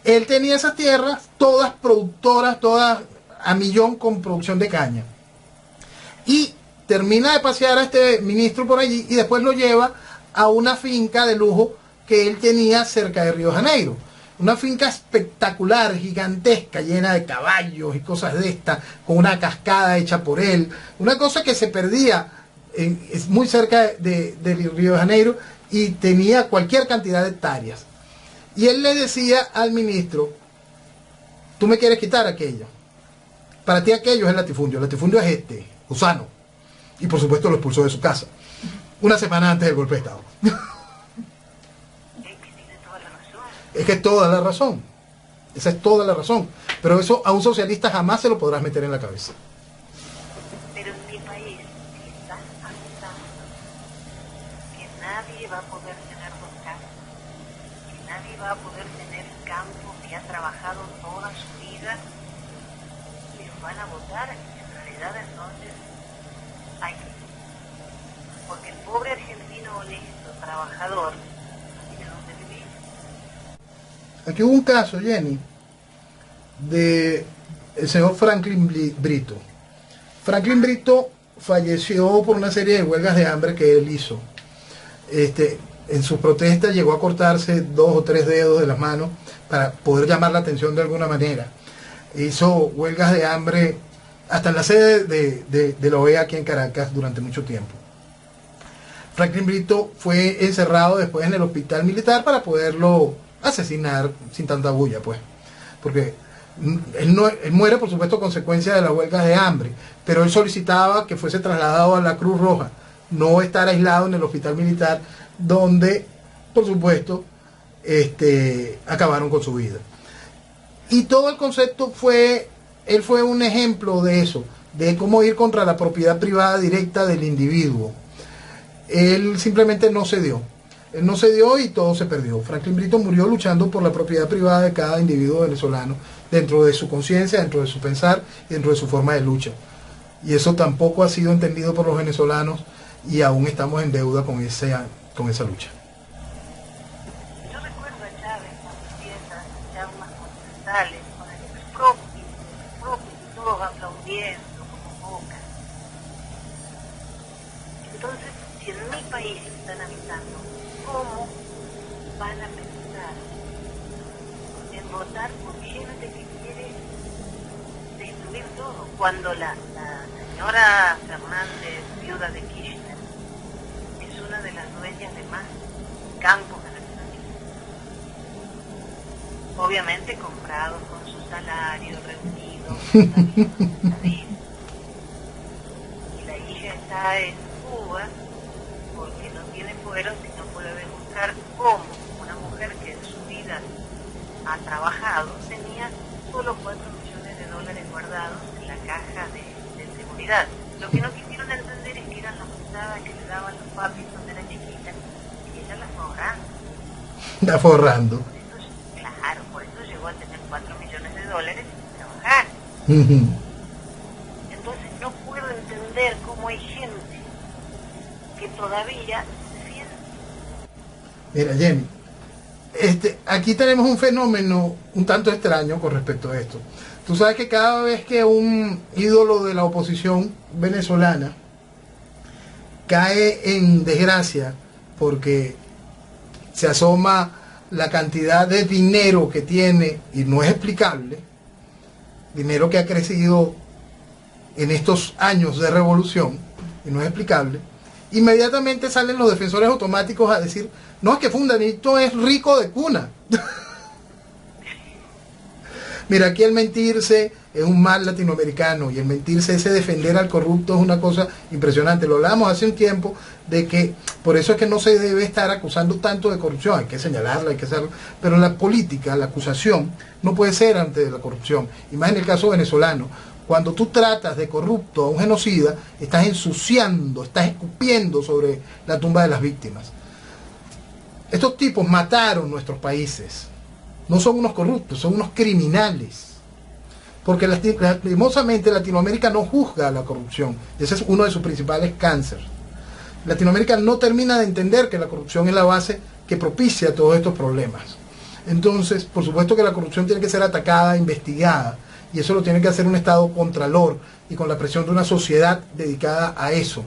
Speaker 2: él tenía esas tierras, todas productoras, todas a millón con producción de caña. Y termina de pasear a este ministro por allí y después lo lleva a una finca de lujo que él tenía cerca de Río de Janeiro. Una finca espectacular, gigantesca, llena de caballos y cosas de estas, con una cascada hecha por él. Una cosa que se perdía muy cerca de Río de Janeiro y tenía cualquier cantidad de hectáreas. Y él le decía al ministro, tú me quieres quitar aquello. Para ti aquello es el latifundio es Usano. Y por supuesto lo expulsó de su casa, una semana antes del golpe de Estado. Es que es toda la razón. Esa es toda la razón. Pero eso a un socialista jamás se lo podrás meter en la cabeza.
Speaker 3: Pero en mi país está aceptando que nadie va a poder tener dos casas, que nadie va a poder tener campo que ha trabajado toda su vida y los van a votar. En realidad entonces hay que... Porque el pobre argentino honesto, trabajador, tiene donde vivir.
Speaker 2: Aquí hubo un caso, Jenny, de el señor Franklin Brito. Franklin Brito falleció por una serie de huelgas de hambre que él hizo. En su protesta llegó a cortarse 2 o 3 dedos de las manos para poder llamar la atención de alguna manera. Hizo huelgas de hambre hasta en la sede de la OEA aquí en Caracas durante mucho tiempo. Franklin Brito fue encerrado después en el hospital militar para poderlo asesinar sin tanta bulla, pues, porque él muere, por supuesto, a consecuencia de las huelgas de hambre, pero él solicitaba que fuese trasladado a la Cruz Roja, no estar aislado en el hospital militar, donde, por supuesto, acabaron con su vida. Y todo el concepto él fue un ejemplo de eso, de cómo ir contra la propiedad privada directa del individuo. Él simplemente no cedió. Él no cedió y todo se perdió. Franklin Brito murió luchando por la propiedad privada de cada individuo venezolano, dentro de su conciencia, dentro de su pensar, dentro de su forma de lucha. Y eso tampoco ha sido entendido por los venezolanos y aún estamos en deuda con esa lucha.
Speaker 3: Yo recuerdo a Chávez cuando empieza ya unas continentales con el expropio, y todos aplaudiendo como boca. Entonces, si en mi país están avisando, ¿cómo van a pensar en votar por gente que quiere destruir todo? Cuando la señora Fernández, viuda de Kirchner, es una de las dueñas de más campos de nuestra vida. Obviamente comprados con su salario reunido. Y la hija está en Cuba porque no tiene fueros y no puede demostrar cómo una mujer que en su vida ha trabajado tenía solo 4 millones de dólares guardados en la caja de seguridad. Lo que no quisieron entender es que eran las putadas que le daban los papis cuando era chiquita y ella las fue ahorrando.
Speaker 2: Está forrando.
Speaker 3: Claro, por eso llegó a tener 4 millones de dólares sin trabajar. Entonces no puedo entender cómo hay gente que todavía se defiende.
Speaker 2: Mira, Jenny, aquí tenemos un fenómeno un tanto extraño con respecto a esto. Tú sabes que cada vez que un ídolo de la oposición venezolana cae en desgracia porque se asoma la cantidad de dinero que tiene y no es explicable, dinero que ha crecido en estos años de revolución y no es explicable, inmediatamente salen los defensores automáticos a decir, no, es que Fundanito es rico de cuna. Mira, aquí el mentirse es un mal latinoamericano y el mentirse, ese defender al corrupto es una cosa impresionante. Lo hablábamos hace un tiempo de que por eso es que no se debe estar acusando tanto de corrupción, hay que señalarla, hay que hacerlo, pero en la política la acusación no puede ser ante la corrupción, y más en el caso venezolano. Cuando tú tratas de corrupto a un genocida, estás ensuciando, estás escupiendo sobre la tumba de las víctimas. Estos tipos mataron nuestros países. No son unos corruptos, son unos criminales. Porque lastimosamente Latinoamérica no juzga la corrupción. Ese es uno de sus principales cánceres. Latinoamérica no termina de entender que la corrupción es la base que propicia todos estos problemas. Entonces, por supuesto que la corrupción tiene que ser atacada, investigada, y eso lo tiene que hacer un Estado contralor y con la presión de una sociedad dedicada a eso,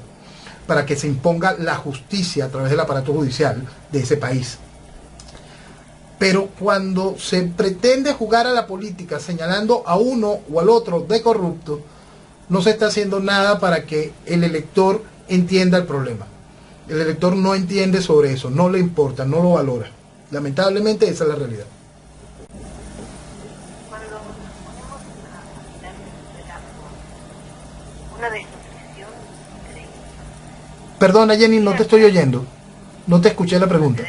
Speaker 2: para que se imponga la justicia a través del aparato judicial de ese país. Pero cuando se pretende jugar a la política señalando a uno o al otro de corrupto, no se está haciendo nada para que el elector entienda el problema. El elector no entiende sobre eso, no le importa, no lo valora. Lamentablemente esa es la realidad.
Speaker 3: Cuando nos ponemos a mirar una desnutrición increíble.
Speaker 2: Perdona, Jenny, no te estoy oyendo. No te escuché la pregunta.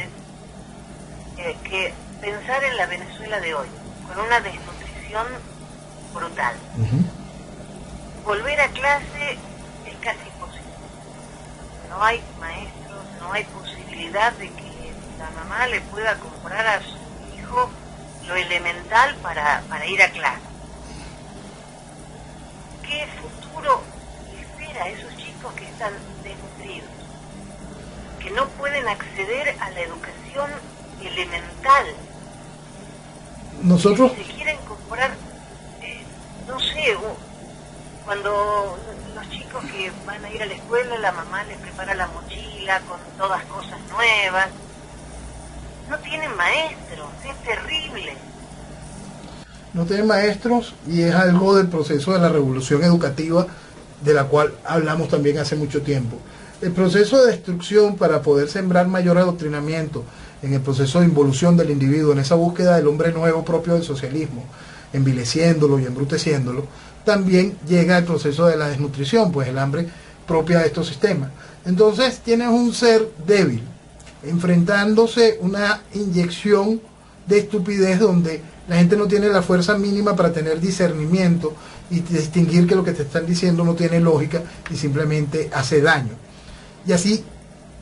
Speaker 3: Que pensar en la Venezuela de hoy, con una desnutrición brutal. Volver a clase es casi imposible. No hay maestros, no hay posibilidad de que la mamá le pueda comprar a su hijo lo elemental para ir a clase. ¿Qué futuro le espera a esos chicos que están desnutridos? Que no pueden acceder a la educación elemental.
Speaker 2: Nosotros
Speaker 3: si se quieren comprar, no sé, cuando los chicos que van a ir a la escuela, la mamá les prepara la mochila con todas cosas nuevas, no tienen maestros, es terrible.
Speaker 2: No tienen maestros, y es algo del proceso de la revolución educativa de la cual hablamos también hace mucho tiempo. El proceso de destrucción para poder sembrar mayor adoctrinamiento en el proceso de involución del individuo, en esa búsqueda del hombre nuevo propio del socialismo, envileciéndolo y embruteciéndolo, también llega el proceso de la desnutrición, pues el hambre propia de estos sistemas. Entonces tienes un ser débil, enfrentándose una inyección de estupidez donde la gente no tiene la fuerza mínima para tener discernimiento y distinguir que lo que te están diciendo no tiene lógica y simplemente hace daño. Y así,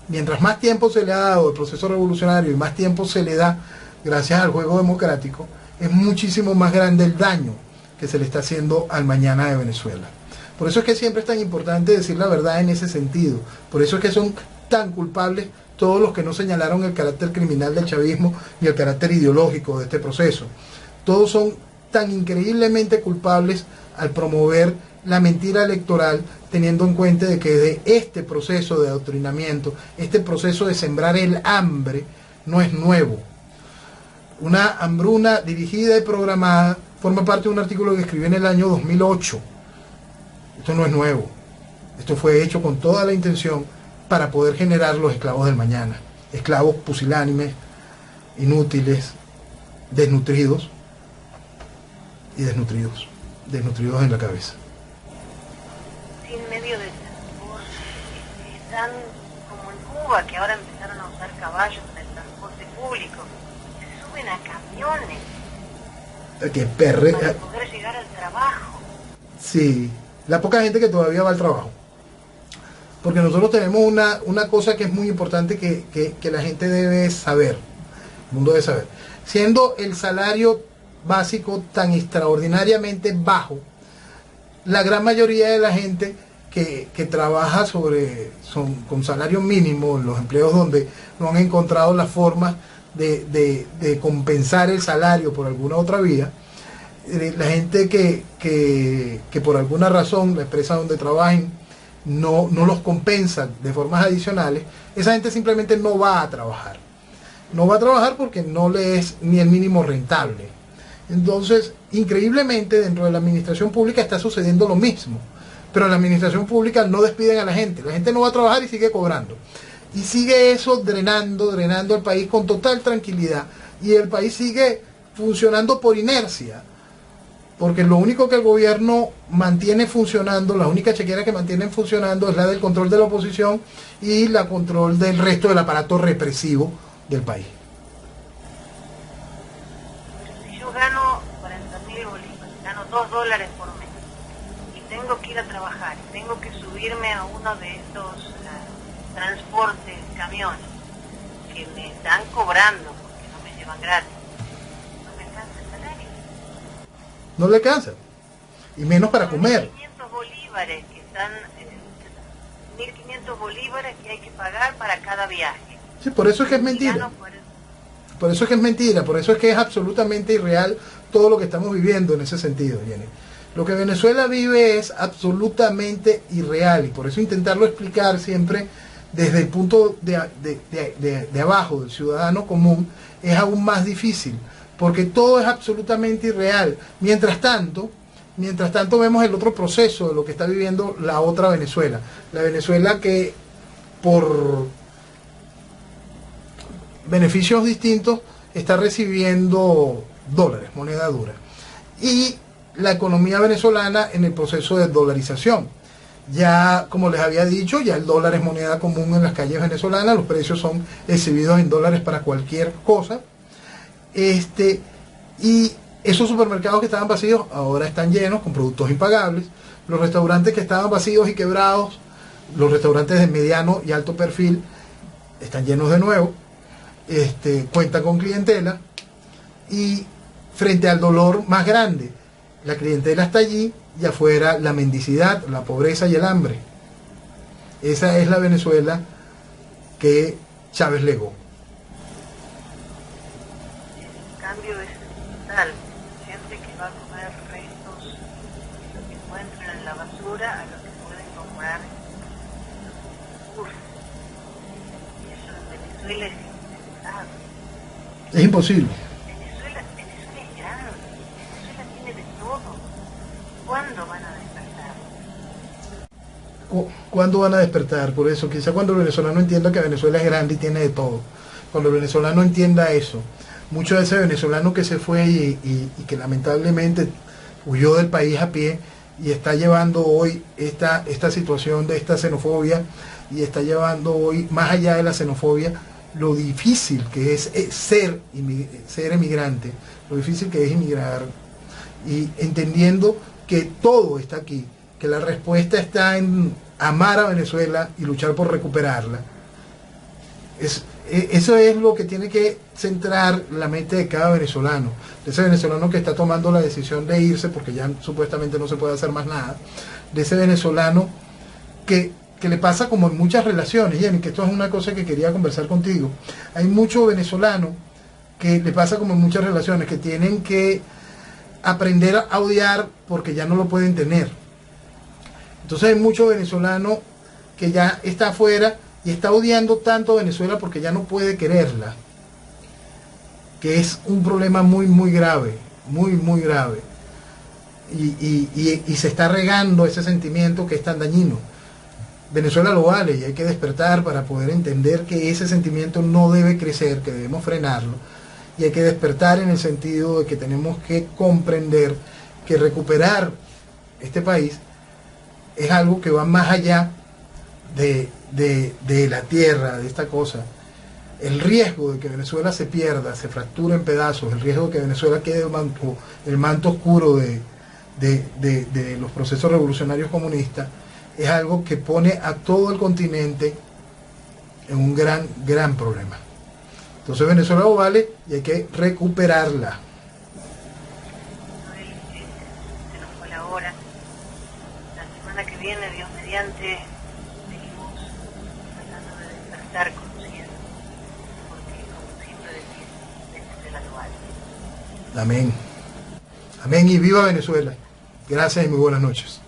Speaker 2: mientras más tiempo se le ha dado al proceso revolucionario y más tiempo se le da gracias al juego democrático, es muchísimo más grande el daño que se le está haciendo al mañana de Venezuela. Por eso es que siempre es tan importante decir la verdad en ese sentido. Por eso es que son tan culpables todos los que no señalaron el carácter criminal del chavismo ni el carácter ideológico de este proceso. Todos son tan increíblemente culpables al promover la mentira electoral, teniendo en cuenta de que de este proceso de adoctrinamiento, este proceso de sembrar el hambre, no es nuevo. Una hambruna dirigida y programada forma parte de un artículo que escribí en el año 2008. Esto no es nuevo. Esto fue hecho con toda la intención para poder generar los esclavos del mañana. Esclavos pusilánimes, inútiles, desnutridos y desnutridos en la cabeza.
Speaker 3: Sin medio de transporte, están como en Cuba, que ahora empezaron a usar caballos en el transporte público. Se suben a camiones para poder llegar al trabajo.
Speaker 2: Sí, la poca gente que todavía va al trabajo. Porque nosotros tenemos una cosa que es muy importante que la gente debe saber, el mundo debe saber. Siendo el salario básico tan extraordinariamente bajo, la gran mayoría de la gente que trabaja con salario mínimo, los empleos donde no han encontrado la forma de compensar el salario por alguna otra vía, la gente que por alguna razón la empresa donde trabajen no los compensa de formas adicionales, esa gente simplemente no va a trabajar. No va a trabajar porque no le es ni el mínimo rentable. Entonces, increíblemente, dentro de la administración pública está sucediendo lo mismo. Pero en la administración pública no despiden a la gente no va a trabajar y sigue cobrando. Y sigue eso drenando el país con total tranquilidad. Y el país sigue funcionando por inercia. Porque lo único que el gobierno mantiene funcionando, la única chequera que mantienen funcionando es la del control de la oposición y la control del resto del aparato represivo del país.
Speaker 3: Pero si yo gano 40.000 bolívares, gano $2 por mes, y tengo que ir a trabajar, y tengo que subirme a uno de estos transportes, camiones, que me están cobrando porque no me llevan gratis, no me alcanza el salario.
Speaker 2: No le alcanza, y menos para comer.
Speaker 3: 1.500 bolívares que están, 1.500 bolívares que hay que pagar para cada viaje.
Speaker 2: Sí, por eso es que es mentira. Por eso es que es mentira, por eso es que es absolutamente irreal todo lo que estamos viviendo en ese sentido, Jenny. Lo que Venezuela vive es absolutamente irreal y por eso intentarlo explicar siempre desde el punto de abajo del ciudadano común es aún más difícil, porque todo es absolutamente irreal. Mientras tanto vemos el otro proceso de lo que está viviendo la otra Venezuela. La Venezuela que por beneficios distintos está recibiendo dólares, moneda dura. Y la economía venezolana en el proceso de dolarización. Ya, como les había dicho, ya el dólar es moneda común en las calles venezolanas, los precios son exhibidos en dólares para cualquier cosa. Y esos supermercados que estaban vacíos ahora están llenos con productos impagables. Los restaurantes que estaban vacíos y quebrados, los restaurantes de mediano y alto perfil, están llenos de nuevo. Cuentan con clientela y frente al dolor más grande, la clientela está allí y afuera la mendicidad, la pobreza y el hambre. Esa es la Venezuela que Chávez legó.
Speaker 3: El cambio es total. Gente que va a comer restos que encuentran en la basura a lo que pueden comprar. Uf, eso en Venezuela es impensable.
Speaker 2: Es imposible.
Speaker 3: Venezuela es grande. Venezuela tiene de todo. ¿Cuándo van a despertar?
Speaker 2: ¿Cuándo van a despertar? Por eso, quizá cuando el venezolano entienda que Venezuela es grande y tiene de todo. Cuando el venezolano entienda eso. Mucho de ese venezolano que se fue y que lamentablemente huyó del país a pie y está llevando hoy esta situación de esta xenofobia y está llevando hoy, más allá de la xenofobia, lo difícil que es ser emigrante, lo difícil que es emigrar y entendiendo que todo está aquí, que la respuesta está en amar a Venezuela y luchar por recuperarla. Eso es lo que tiene que centrar la mente de cada venezolano. De ese venezolano que está tomando la decisión de irse porque ya supuestamente no se puede hacer más nada. De ese venezolano que le pasa como en muchas relaciones, Jenny, que esto es una cosa que quería conversar contigo. Hay muchos venezolanos que le pasa como en muchas relaciones, que tienen que aprender a odiar porque ya no lo pueden tener. Entonces hay muchos venezolanos que ya está afuera y está odiando tanto a Venezuela porque ya no puede quererla, que es un problema muy muy grave, muy grave, y se está regando ese sentimiento que es tan dañino. Venezuela lo vale y hay que despertar para poder entender que ese sentimiento no debe crecer, que debemos frenarlo, y hay que despertar en el sentido de que tenemos que comprender que recuperar este país es algo que va más allá de la tierra, de esta cosa. El riesgo de que Venezuela se pierda, se fracture en pedazos, el riesgo de que Venezuela quede el manto oscuro de los procesos revolucionarios comunistas, es algo que pone a todo el continente en un gran problema. Entonces Venezuela lo vale y hay que recuperarla.
Speaker 3: Se nos fue la hora. La semana que viene, Dios mediante, seguimos tratando de despertar conciencia, porque como siempre decís, Venezuela lo vale.
Speaker 2: Amén. Amén y viva Venezuela. Gracias y muy buenas noches.